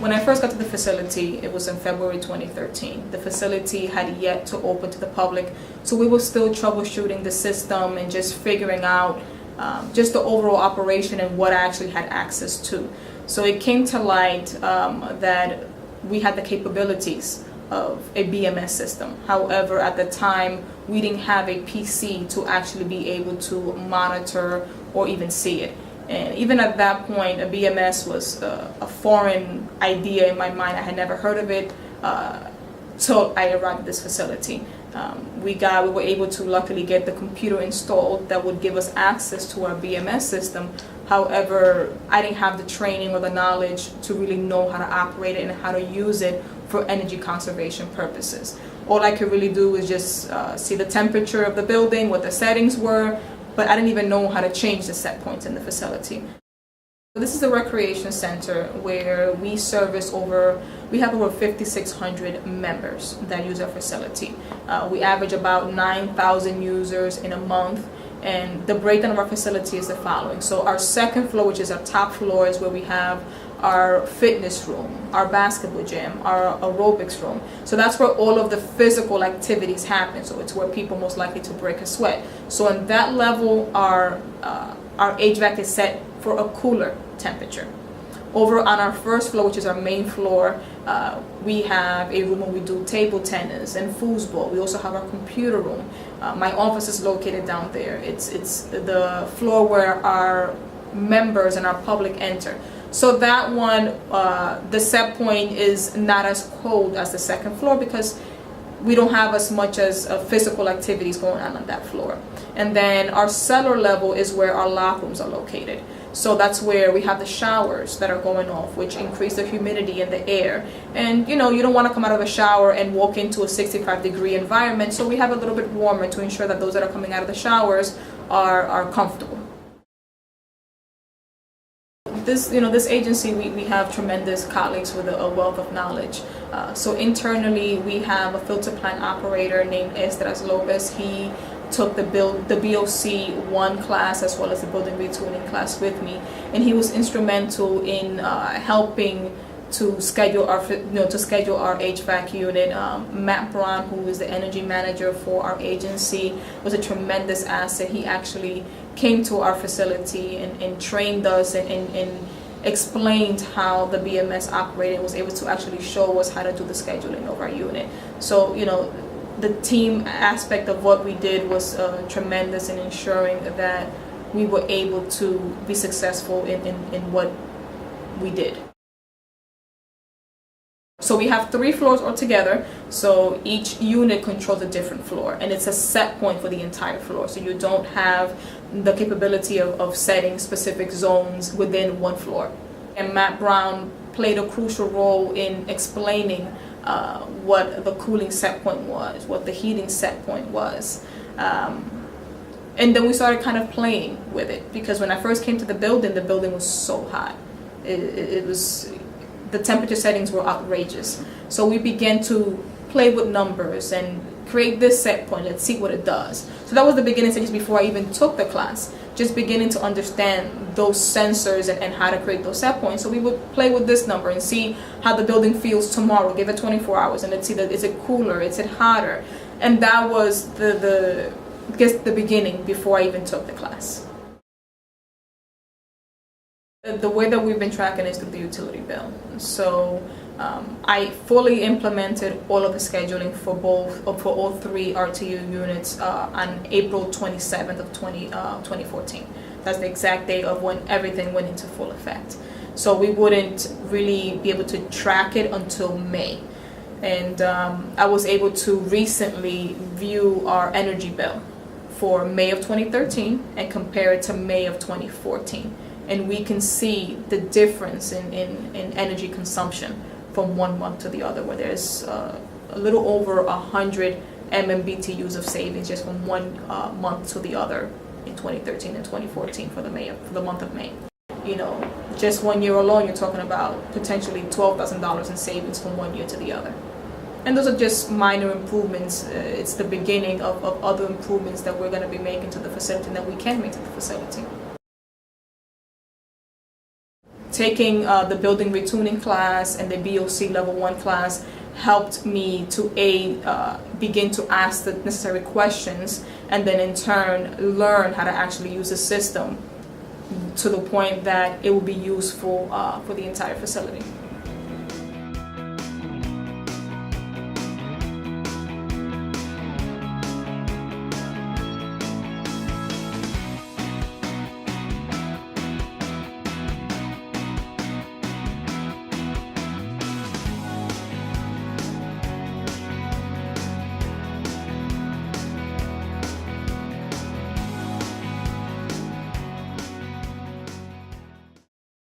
When I first got to the facility, it was in February 2013. The facility had yet to open to the public, so we were still troubleshooting the system and just figuring out just the overall operation and what I actually had access to. So it came to light that we had the capabilities of a BMS system. However, at the time, we didn't have a PC to actually be able to monitor or even see it. And even at that point, a BMS was a foreign idea in my mind. I had never heard of it till I arrived at this facility. We were able to luckily get the computer installed that would give us access to our BMS system. However, I didn't have the training or the knowledge to really know how to operate it and how to use it for energy conservation purposes. All I could really do was just see the temperature of the building, what the settings were, but I didn't even know how to change the set points in the facility. This is a recreation center where we have over 5,600 members that use our facility. We average about 9,000 users in a month, and the breakdown of our facility is the following. So our second floor, which is our top floor, is where we have our fitness room, our basketball gym, our aerobics room. So that's where all of the physical activities happen. So it's where people most likely to break a sweat. So on that level, our HVAC is set for a cooler temperature. Over on our first floor, which is our main floor, we have a room where we do table tennis and foosball. We also have our computer room. My office is located down there. It's the floor where our members and our public enter. So that one, the set point is not as cold as the second floor because we don't have as much as physical activities going on that floor. And then our cellar level is where our locker rooms are located. So that's where we have the showers that are going off, which increase the humidity in the air. And you don't want to come out of a shower and walk into a 65-degree environment. So we have a little bit warmer to ensure that those that are coming out of the showers are comfortable. This agency, we have tremendous colleagues with a wealth of knowledge. So internally, we have a filter plant operator named Esdras Lopez. He took the BOC 1 class as well as the building retooling class with me, and he was instrumental in helping to schedule our HVAC unit. Matt Brown, who is the energy manager for our agency, was a tremendous asset. He actually came to our facility and trained us and explained how the BMS operated, and was able to actually show us how to do the scheduling of our unit. So the team aspect of what we did was tremendous in ensuring that we were able to be successful in what we did. So we have 3 floors altogether, so each unit controls a different floor, and it's a set point for the entire floor, so you don't have the capability of setting specific zones within one floor. And Matt Brown played a crucial role in explaining what the cooling set point was, what the heating set point was. And then we started kind of playing with it, because when I first came to the building was so hot. The temperature settings were outrageous. So we began to play with numbers and create this set point. Let's see what it does. So that was the beginning stages before I even took the class, just beginning to understand those sensors and how to create those set points. So we would play with this number and see how the building feels tomorrow. Give it 24 hours and let's see that is it cooler, is it hotter? And that was the beginning before I even took the class. The way that we've been tracking is through the utility bill. So I fully implemented all of the scheduling for all 3 RTU units on April 27th of 2014. That's the exact day of when everything went into full effect. So we wouldn't really be able to track it until May. And I was able to recently view our energy bill for May of 2013 and compare it to May of 2014. And we can see the difference in energy consumption from one month to the other, where there's a little over 100 MMBTUs of savings just from one month to the other in 2013 and 2014 for the month of May. Just 1 year alone, you're talking about potentially $12,000 in savings from 1 year to the other. And those are just minor improvements. It's the beginning of other improvements that we're going to be making to the facility and that we can make to the facility. taking the building retuning class and the BOC level 1 class helped me to begin to ask the necessary questions, and then in turn learn how to actually use the system to the point that it will be useful for the entire facility.